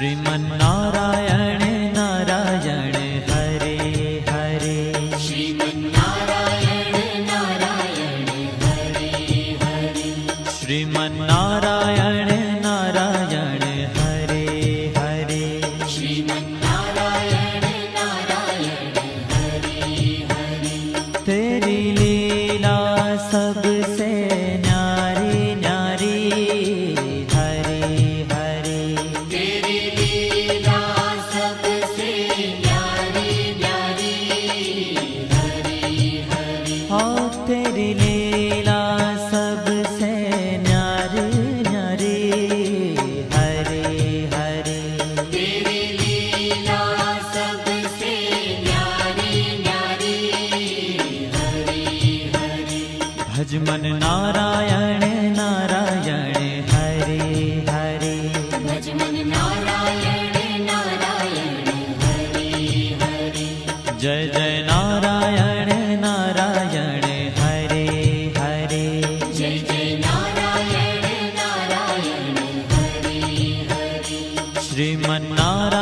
श्रीमन्नारायण नारायण हरे हरे। श्रीमन्नारायण नारायण हरे हरे। श्रीमन्नारायण नारायण हरे हरे। श्रीमन्नारायण नारायण हरे हरे। तेरी लीला सबसे न्यारी न्यारी हरे हरे। तेरी लीला सबसे न्यारी न्यारी हरे हरे। हाँ तेरी लीला सबसे न्यारी न्यारी हरे हरे। तेरी लीला सबसे न्यारी न्यारी हरे हरे। भज मन नारायण नारायण हरे हरे। भज मन नारायण नारायण हरे हरे। जय जय नारायण नारायण हरे हरे। जय जय नारायण नारायण हरे हरे। श्रीमन्नारायण